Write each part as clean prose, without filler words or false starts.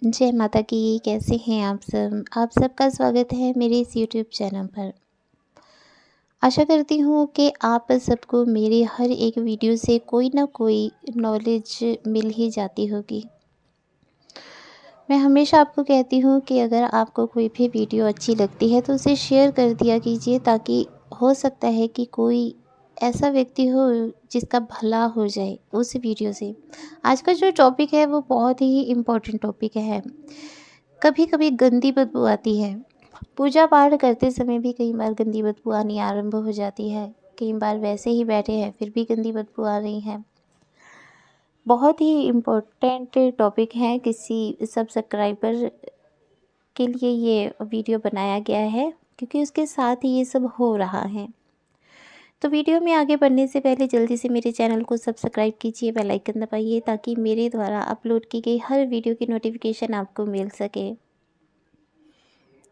जय माता की। कैसे हैं आप सब? आप सबका स्वागत है मेरे इस यूट्यूब चैनल पर। आशा करती हूँ कि आप सबको मेरे हर एक वीडियो से कोई ना कोई नॉलेज मिल ही जाती होगी। मैं हमेशा आपको कहती हूँ कि अगर आपको कोई भी वीडियो अच्छी लगती है तो उसे शेयर कर दिया कीजिए, ताकि हो सकता है कि कोई ऐसा व्यक्ति हो जिसका भला हो जाए उस वीडियो से। आज का जो टॉपिक है वो बहुत ही इम्पोर्टेंट टॉपिक है। कभी कभी गंदी बदबू आती है। पूजा पाठ करते समय भी कई बार गंदी बदबू आनी आरंभ हो जाती है। कई बार वैसे ही बैठे हैं फिर भी गंदी बदबू आ रही है। बहुत ही इम्पोर्टेंट टॉपिक है। किसी सब्सक्राइबर के लिए ये वीडियो बनाया गया है क्योंकि उसके साथ ही ये सब हो रहा है। तो वीडियो में आगे बढ़ने से पहले जल्दी से मेरे चैनल को सब्सक्राइब कीजिए, बेल आइकन दबाइए, ताकि मेरे द्वारा अपलोड की गई हर वीडियो की नोटिफिकेशन आपको मिल सके।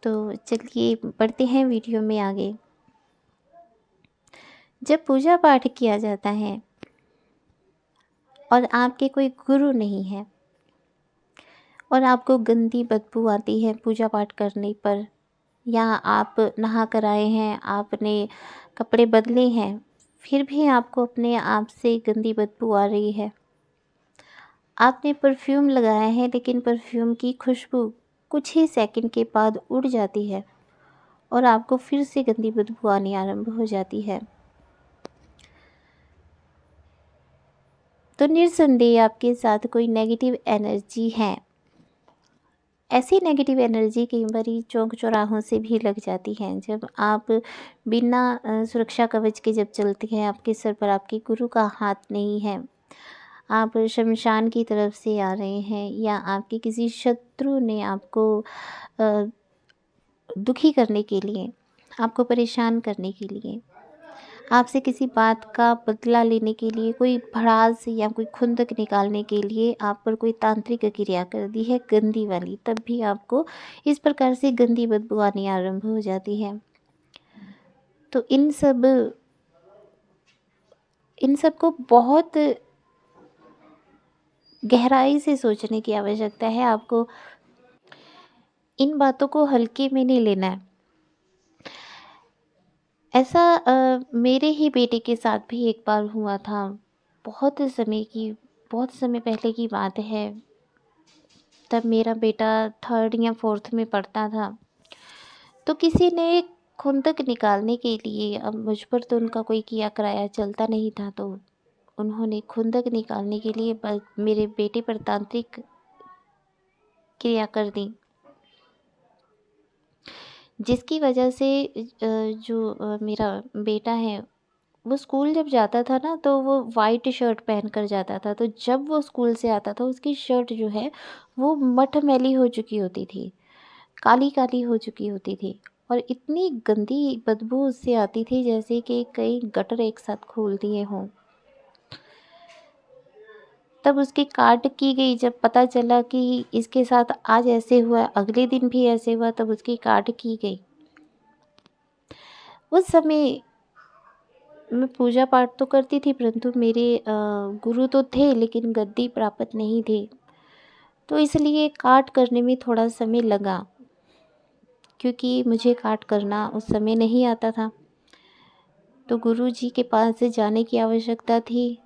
तो चलिए बढ़ते हैं वीडियो में आगे। जब पूजा पाठ किया जाता है और आपके कोई गुरु नहीं है और आपको गंदी बदबू आती है पूजा पाठ करने पर, या आप नहा कर आए हैं, आपने कपड़े बदले हैं, फिर भी आपको अपने आप से गंदी बदबू आ रही है। आपने परफ्यूम लगाया है लेकिन परफ्यूम की खुशबू कुछ ही सेकंड के बाद उड़ जाती है और आपको फिर से गंदी बदबू आनी आरंभ हो जाती है। तो निर्संदेह आपके साथ कोई नेगेटिव एनर्जी है। ऐसी नेगेटिव एनर्जी कई बारी चौक चौराहों से भी लग जाती है। जब आप बिना सुरक्षा कवच के जब चलते हैं, आपके सर पर आपके गुरु का हाथ नहीं है, आप शमशान की तरफ से आ रहे हैं, या आपके किसी शत्रु ने आपको अ, दुखी करने के लिए, आपको परेशान करने के लिए, आपसे किसी बात का बदला लेने के लिए, कोई भड़ास या कोई खुंदक निकालने के लिए आप पर कोई तांत्रिक क्रिया कर दी है गंदी वाली, तब भी आपको इस प्रकार से गंदी बदबू आनी आरंभ हो जाती है। तो इन सब को बहुत गहराई से सोचने की आवश्यकता है। आपको इन बातों को हल्के में नहीं लेना है। ऐसा मेरे ही बेटे के साथ भी एक बार हुआ था। बहुत समय पहले की बात है। तब मेरा बेटा 3rd या 4th में पढ़ता था। तो किसी ने खुंदक निकालने के लिए, अब मुझ पर तो उनका कोई किया कराया चलता नहीं था, तो उन्होंने खुंदक निकालने के लिए मेरे बेटे पर तांत्रिक क्रिया कर दी, जिसकी वजह से जो मेरा बेटा है वो स्कूल जब जाता था ना, तो वो वाइट शर्ट पहन कर जाता था। तो जब वो स्कूल से आता था उसकी शर्ट जो है वो मटमैली हो चुकी होती थी, काली काली हो चुकी होती थी, और इतनी गंदी बदबू उससे आती थी जैसे कि कई गटर एक साथ खोल दिए हों। तब उसकी काट की गई। जब पता चला कि इसके साथ आज ऐसे हुआ, अगले दिन भी ऐसे हुआ, तब उसकी काट की गई। उस समय मैं पूजा पाठ तो करती थी, परंतु मेरे गुरु तो थे लेकिन गद्दी प्राप्त नहीं थे। तो इसलिए काट करने में थोड़ा समय लगा, क्योंकि मुझे काट करना उस समय नहीं आता था। तो गुरु जी के पास जाने की आवश्यकता थी।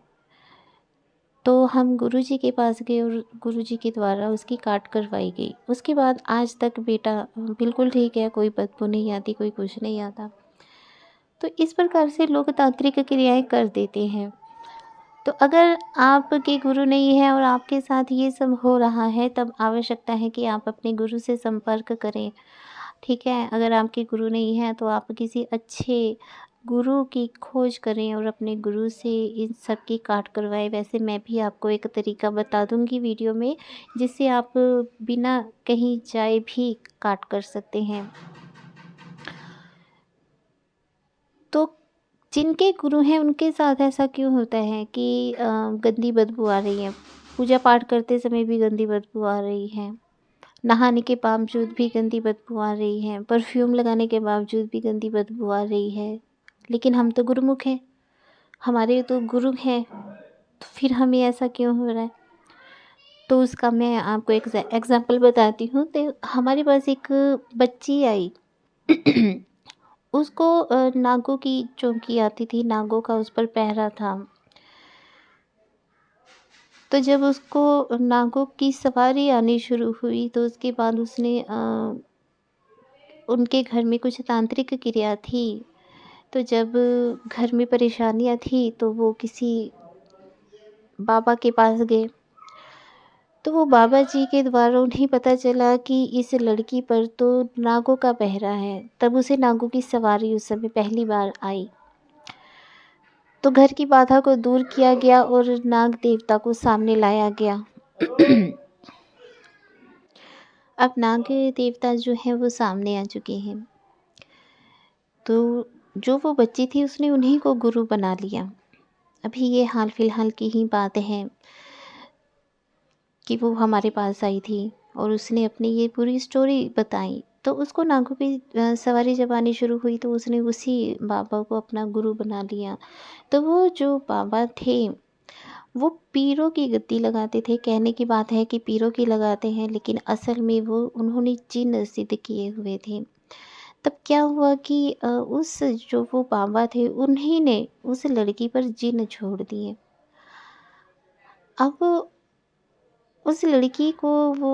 तो हम गुरु जी के पास गए और गुरु जी के द्वारा उसकी काट करवाई गई। उसके बाद आज तक बेटा बिल्कुल ठीक है, कोई बदबू नहीं आती, कोई कुछ नहीं आता। तो इस प्रकार से लोग तांत्रिक क्रियाएं कर देते हैं। तो अगर आपके गुरु नहीं है और आपके साथ ये सब हो रहा है, तब आवश्यकता है कि आप अपने गुरु से संपर्क करें। ठीक है, अगर आपके गुरु नहीं है तो आप किसी अच्छे गुरु की खोज करें और अपने गुरु से इन सब की काट करवाएं। वैसे मैं भी आपको एक तरीका बता दूंगी वीडियो में, जिससे आप बिना कहीं जाए भी काट कर सकते हैं। तो जिनके गुरु हैं उनके साथ ऐसा क्यों होता है कि गंदी बदबू आ रही है, पूजा पाठ करते समय भी गंदी बदबू आ रही है, नहाने के बावजूद भी गंदी बदबू आ रही है, परफ्यूम लगाने के बावजूद भी गंदी बदबू आ रही है, लेकिन हम तो गुरुमुख हैं, हमारे तो गुरु हैं, तो फिर हमें ऐसा क्यों हो रहा है? तो उसका मैं आपको एक एग्ज़ाम्पल बताती हूँ। तो हमारे पास एक बच्ची आई। उसको नागों की चौकी आती थी, नागों का उस पर पहरा था। तो जब उसको नागों की सवारी आनी शुरू हुई तो उसके बाद उसने उनके घर में कुछ तांत्रिक क्रिया थी। तो जब घर में परेशानियाँ थी तो वो किसी बाबा के पास गए। तो वो बाबा जी के द्वारा उन्हें पता चला कि इस लड़की पर तो नागों का पहरा है। तब उसे नागों की सवारी उस समय पहली बार आई। तो घर की बाधा को दूर किया गया और नाग देवता को सामने लाया गया। अब नाग देवता जो हैं वो सामने आ चुके हैं। तो जो वो बच्ची थी उसने उन्हीं को गुरु बना लिया। अभी ये हाल फिलहाल की ही बात है कि वो हमारे पास आई थी और उसने अपनी ये पूरी स्टोरी बताई। तो उसको नागों की सवारी जब आनी शुरू हुई तो उसने उसी बाबा को अपना गुरु बना लिया। तो वो जो बाबा थे वो पीरों की गद्दी लगाते थे। कहने की बात है कि पीरों की लगाते हैं, लेकिन असल में वो उन्होंने जिन सिद्ध किए हुए थे। तब क्या हुआ कि उस जो वो बाबा थे उन्हीं ने उस लड़की पर जिन छोड़ दिए। अब उस लड़की को वो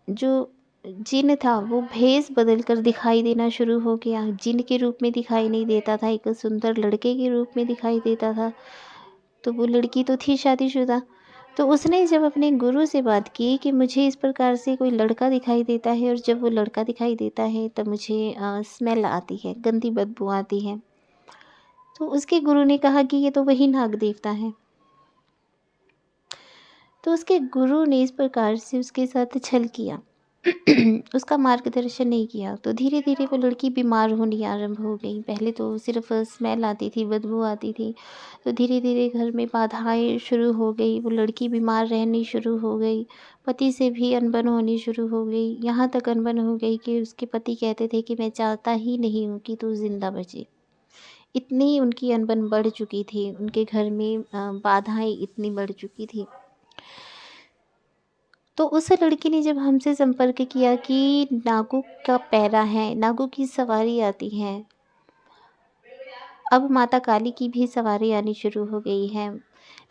जो जिन था वो भेष बदल कर दिखाई देना शुरू हो गया। जिन के रूप में दिखाई नहीं देता था, एक सुंदर लड़के के रूप में दिखाई देता था। तो वो लड़की तो थी शादीशुदा। तो उसने जब अपने गुरु से बात की कि मुझे इस प्रकार से कोई लड़का दिखाई देता है और जब वो लड़का दिखाई देता है तब मुझे स्मेल आती है, गंदी बदबू आती है। तो उसके गुरु ने कहा कि ये तो वही नाग देवता है। तो उसके गुरु ने इस प्रकार से उसके साथ छल किया। उसका मार्गदर्शन नहीं किया। तो धीरे धीरे वो लड़की बीमार होनी आरंभ हो गई। पहले तो सिर्फ स्मेल आती थी, बदबू आती थी। तो धीरे धीरे घर में बाधाएं शुरू हो गई। वो लड़की बीमार रहनी शुरू हो गई। पति से भी अनबन होनी शुरू हो गई। यहाँ तक अनबन हो गई कि उसके पति कहते थे कि मैं चाहता ही नहीं हूँ कि तू जिंदा बचे। इतनी उनकी अनबन बढ़ चुकी थी। उनके घर में बाधाएं इतनी बढ़ चुकी थी। तो उस लड़की ने जब हमसे संपर्क किया कि नागों का पहरा है, नागों की सवारी आती है। अब माता काली की भी सवारी आनी शुरू हो गई है,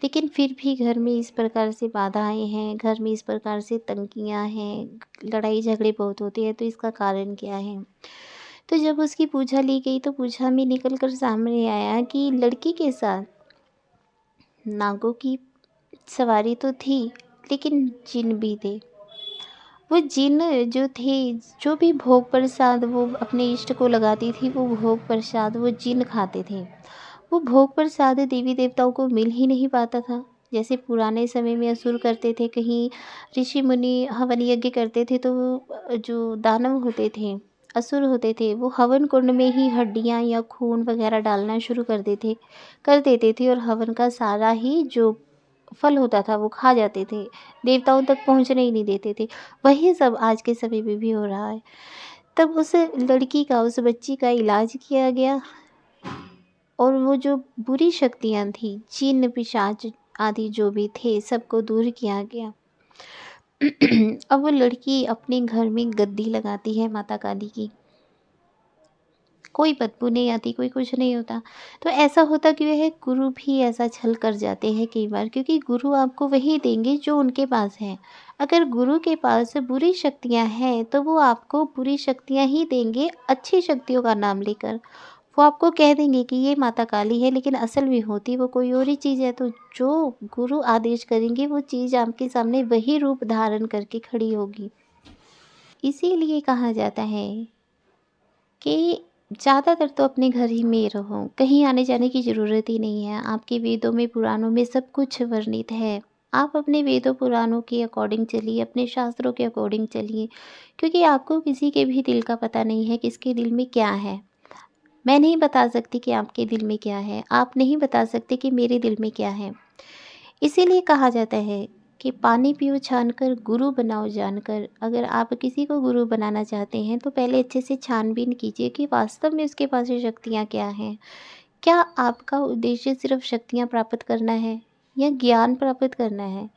लेकिन फिर भी घर में इस प्रकार से बाधाएं हैं, घर में इस प्रकार से तंगियां हैं, लड़ाई झगड़े बहुत होते हैं। तो इसका कारण क्या है? तो जब उसकी पूजा ली गई तो पूजा में निकल कर सामने आया कि लड़की के साथ नागों की सवारी तो थी, लेकिन जिन भी थे। वो जिन जो थे, जो भी भोग प्रसाद वो अपने इष्ट को लगाती थी, वो भोग प्रसाद वो जिन खाते थे। वो भोग प्रसाद देवी देवताओं को मिल ही नहीं पाता था। जैसे पुराने समय में असुर करते थे, कहीं ऋषि मुनि हवन यज्ञ करते थे तो वो जो दानव होते थे, असुर होते थे, वो हवन कुंड में ही हड्डियाँ या खून वगैरह डालना शुरू कर देते थे और हवन का सारा ही जो फल होता था वो खा जाते थे। देवताओं तक पहुँचने ही नहीं देते थे। वही सब आज के समय में भी हो रहा है। तब उस लड़की का, उस बच्ची का इलाज किया गया और वो जो बुरी शक्तियाँ थी, जिन्न पिशाच आदि जो भी थे, सबको दूर किया गया। अब वो लड़की अपने घर में गद्दी लगाती है माता काली की। कोई बदबू नहीं आती, कोई कुछ नहीं होता। तो ऐसा होता क्यों है? गुरु भी ऐसा छल कर जाते हैं कई बार, क्योंकि गुरु आपको वही देंगे जो उनके पास है। अगर गुरु के पास बुरी शक्तियाँ हैं तो वो आपको बुरी शक्तियाँ ही देंगे, अच्छी शक्तियों का नाम लेकर। वो आपको कह देंगे कि ये माता काली है, लेकिन असल में होती वो कोई और ही चीज़ है। तो जो गुरु आदेश करेंगे वो चीज़ आपके सामने वही रूप धारण करके खड़ी होगी। इसीलिए कहा जाता है कि ज़्यादातर तो अपने घर ही में रहो, कहीं आने जाने की ज़रूरत ही नहीं है। आपके वेदों में, पुराणों में सब कुछ वर्णित है। आप अपने वेदों पुराणों के अकॉर्डिंग चलिए, अपने शास्त्रों के अकॉर्डिंग चलिए, क्योंकि आपको किसी के भी दिल का पता नहीं है, किसके दिल में क्या है। मैं नहीं बता सकती कि आपके दिल में क्या है, आप नहीं बता सकते कि मेरे दिल में क्या है। इसीलिए कहा जाता है कि पानी पियो छानकर, गुरु बनाओ जानकर। अगर आप किसी को गुरु बनाना चाहते हैं तो पहले अच्छे से छानबीन कीजिए कि वास्तव में उसके पास ये शक्तियाँ क्या हैं। क्या आपका उद्देश्य सिर्फ शक्तियाँ प्राप्त करना है या ज्ञान प्राप्त करना है?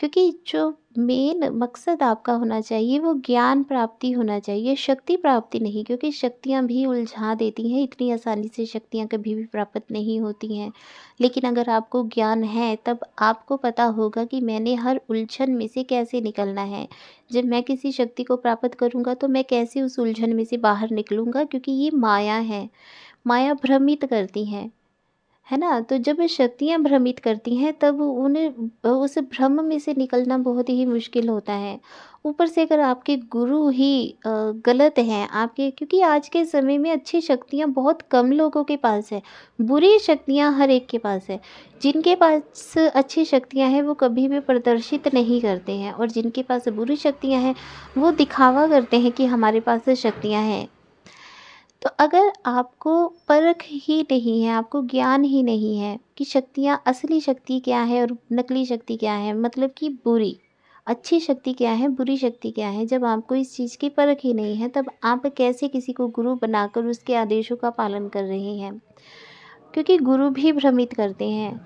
क्योंकि जो मेन मकसद आपका होना चाहिए वो ज्ञान प्राप्ति होना चाहिए, शक्ति प्राप्ति नहीं, क्योंकि शक्तियाँ भी उलझा देती हैं। इतनी आसानी से शक्तियाँ कभी भी प्राप्त नहीं होती हैं। लेकिन अगर आपको ज्ञान है तब आपको पता होगा कि मैंने हर उलझन में से कैसे निकलना है। जब मैं किसी शक्ति को प्राप्त करूँगा तो मैं कैसे उस उलझन में से बाहर निकलूँगा, क्योंकि ये माया है। माया भ्रमित करती हैं, है ना? तो जब ये शक्तियाँ भ्रमित करती हैं तब उन्हें उस भ्रम में से निकलना बहुत ही मुश्किल होता है। ऊपर से अगर आपके गुरु ही गलत हैं आपके, क्योंकि आज के समय में अच्छी शक्तियाँ बहुत कम लोगों के पास है, बुरी शक्तियाँ हर एक के पास है। जिनके पास अच्छी शक्तियाँ हैं वो कभी भी प्रदर्शित नहीं करते हैं, और जिनके पास बुरी शक्तियाँ हैं वो दिखावा करते हैं कि हमारे पास शक्तियाँ हैं। तो अगर आपको परख ही नहीं है, आपको ज्ञान ही नहीं है कि शक्तियाँ, असली शक्ति क्या है और नकली शक्ति क्या है, मतलब कि बुरी, अच्छी शक्ति क्या है, बुरी शक्ति क्या है, जब आपको इस चीज़ की परख ही नहीं है तब आप कैसे किसी को गुरु बनाकर उसके आदेशों का पालन कर रहे हैं, क्योंकि गुरु भी भ्रमित करते हैं।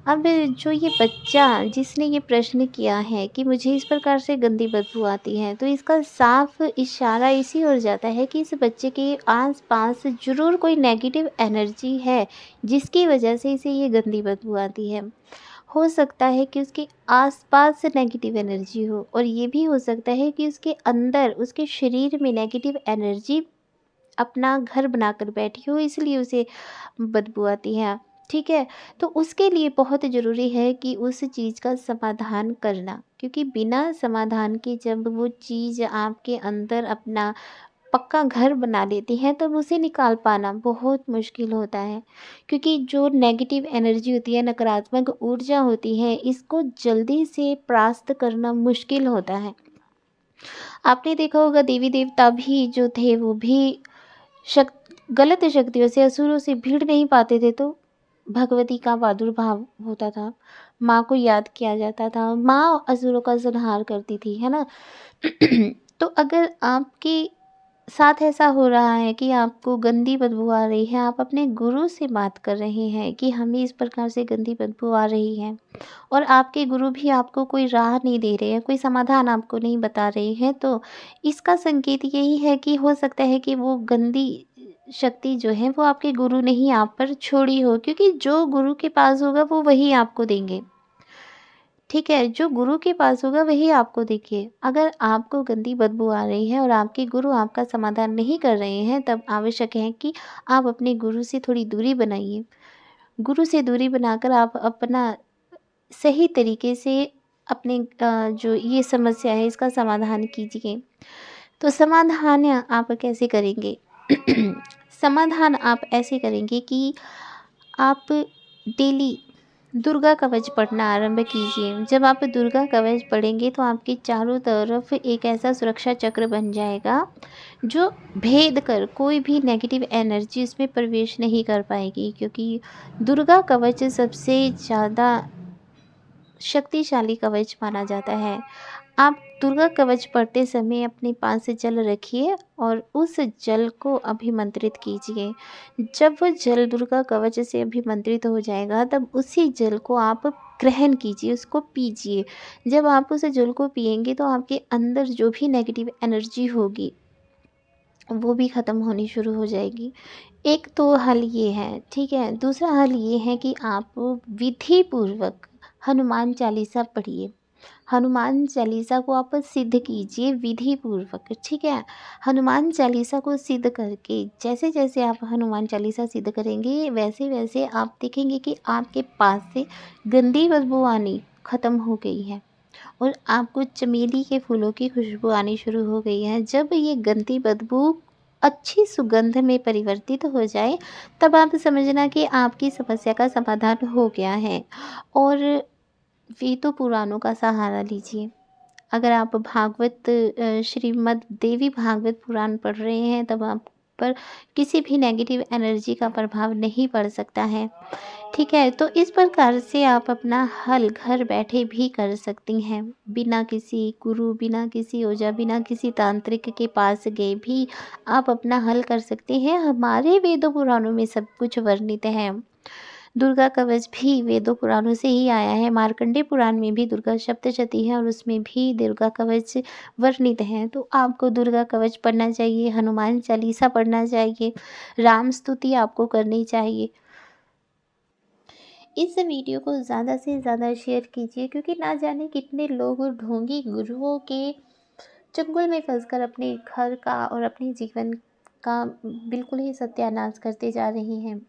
अब जो ये बच्चा जिसने ये प्रश्न किया है कि मुझे इस प्रकार से गंदी बदबू आती है, तो इसका साफ इशारा इसी ओर जाता है कि इस बच्चे के आस-पास ज़रूर कोई नेगेटिव एनर्जी है, जिसकी वजह से इसे ये गंदी बदबू आती है। हो सकता है कि उसके आस-पास नेगेटिव एनर्जी हो, और ये भी हो सकता है कि उसके अंदर, उसके शरीर में नेगेटिव एनर्जी अपना घर बनाकर बैठी हो, इसलिए उसे बदबू आती है। ठीक है? तो उसके लिए बहुत ज़रूरी है कि उस चीज़ का समाधान करना, क्योंकि बिना समाधान के जब वो चीज़ आपके अंदर अपना पक्का घर बना लेती है तब उसे निकाल पाना बहुत मुश्किल होता है। क्योंकि जो नेगेटिव एनर्जी होती है, नकारात्मक ऊर्जा होती है, इसको जल्दी से परास्त करना मुश्किल होता है। आपने देखा होगा देवी-देवता भी जो थे वो भी शक गलत शक्तियों से, असुरों से भिड़ नहीं पाते थे, तो भगवती का प्रादुर्भाव होता था, माँ को याद किया जाता था, माँ असुरों का संहार करती थी, है ना? तो अगर आपके साथ ऐसा हो रहा है कि आपको गंदी बदबू आ रही है, आप अपने गुरु से बात कर रहे हैं कि हमें इस प्रकार से गंदी बदबू आ रही है, और आपके गुरु भी आपको कोई राह नहीं दे रहे हैं, कोई समाधान आपको नहीं बता रहे हैं, तो इसका संकेत यही है कि हो सकता है कि वो गंदी शक्ति जो है वो आपके गुरु ने ही आप पर छोड़ी हो, क्योंकि जो गुरु के पास होगा वो वही आपको देंगे। ठीक है? जो गुरु के पास होगा वही आपको देंगे। अगर आपको गंदी बदबू आ रही है और आपके गुरु आपका समाधान नहीं कर रहे हैं, तब आवश्यक है कि आप अपने गुरु से थोड़ी दूरी बनाइए। गुरु से दूरी बनाकर आप अपना सही तरीके से अपने जो ये समस्या है इसका समाधान कीजिए। तो समाधान आप कैसे करेंगे? समाधान आप ऐसे करेंगे कि आप डेली दुर्गा कवच पढ़ना आरंभ कीजिए। जब आप दुर्गा कवच पढ़ेंगे तो आपके चारों तरफ एक ऐसा सुरक्षा चक्र बन जाएगा जो भेद कर कोई भी नेगेटिव एनर्जी उसमें प्रवेश नहीं कर पाएगी, क्योंकि दुर्गा कवच सबसे ज़्यादा शक्तिशाली कवच माना जाता है। आप दुर्गा कवच पढ़ते समय अपने पास जल रखिए और उस जल को अभिमंत्रित कीजिए। जब वो जल दुर्गा कवच से अभिमंत्रित हो जाएगा तब उसी जल को आप ग्रहण कीजिए, उसको पीजिए। जब आप उस जल को पिएंगे तो आपके अंदर जो भी नेगेटिव एनर्जी होगी वो भी ख़त्म होनी शुरू हो जाएगी। एक तो हल ये है, ठीक है। दूसरा हल ये है कि आप विधि पूर्वक हनुमान चालीसा पढ़िए। हनुमान चालीसा को आप सिद्ध कीजिए विधि पूर्वक, ठीक है। हनुमान चालीसा को सिद्ध करके जैसे जैसे आप हनुमान चालीसा सिद्ध करेंगे वैसे वैसे आप देखेंगे कि आपके पास से गंदी बदबू आनी ख़त्म हो गई है और आपको चमेली के फूलों की खुशबू आनी शुरू हो गई है। जब ये गंदी बदबू अच्छी सुगंध में परिवर्तित हो जाए तब आप समझना कि आपकी समस्या का समाधान हो गया है। और वेदों पुराणों का सहारा लीजिए। अगर आप भागवत श्रीमद् देवी भागवत पुराण पढ़ रहे हैं तब आप पर किसी भी नेगेटिव एनर्जी का प्रभाव नहीं पड़ सकता है, ठीक है। तो इस प्रकार से आप अपना हल घर बैठे भी कर सकती हैं, बिना किसी गुरु, बिना किसी ओझा, बिना किसी तांत्रिक के पास गए भी आप अपना हल कर सकते हैं। हमारे वेदों पुराणों में सब कुछ वर्णित है। दुर्गा कवच भी वेदों पुराणों से ही आया है। मार्कंडेय पुराण में भी दुर्गा सप्तशती है और उसमें भी दुर्गा कवच वर्णित है। तो आपको दुर्गा कवच पढ़ना चाहिए, हनुमान चालीसा पढ़ना चाहिए, राम स्तुति आपको करनी चाहिए। इस वीडियो को ज़्यादा से ज़्यादा शेयर कीजिए, क्योंकि ना जाने कितने लोग ढोंगी गुरुओं के चंगुल में फंसकर अपने घर का और अपने जीवन का बिल्कुल ही सत्यानाश करते जा रहे हैं।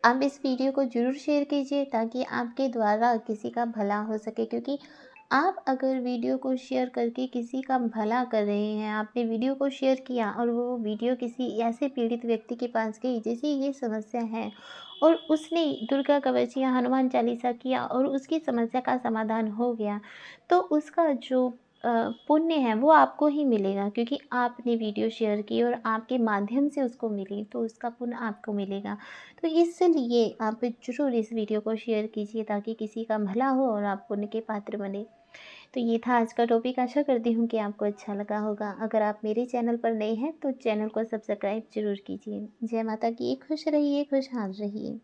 आप इस वीडियो को ज़रूर शेयर कीजिए ताकि आपके द्वारा किसी का भला हो सके, क्योंकि आप अगर वीडियो को शेयर करके किसी का भला कर रहे हैं, आपने वीडियो को शेयर किया और वो वीडियो किसी ऐसे पीड़ित व्यक्ति के पास गई जिसे ये समस्या है और उसने दुर्गा कवच या हनुमान चालीसा किया और उसकी समस्या का समाधान हो गया, तो उसका जो पुण्य है वो आपको ही मिलेगा, क्योंकि आपने वीडियो शेयर की और आपके माध्यम से उसको मिली, तो उसका पुण्य आपको मिलेगा। तो इसलिए आप ज़रूर इस वीडियो को शेयर कीजिए ताकि किसी का भला हो और आप पुण्य के पात्र बने। तो ये था आज का टॉपिक। आशा करती हूँ कि आपको अच्छा लगा होगा। अगर आप मेरे चैनल पर नए हैं तो चैनल को सब्सक्राइब ज़रूर कीजिए। जय माता की। खुश रहिए, खुशहाल रहिए।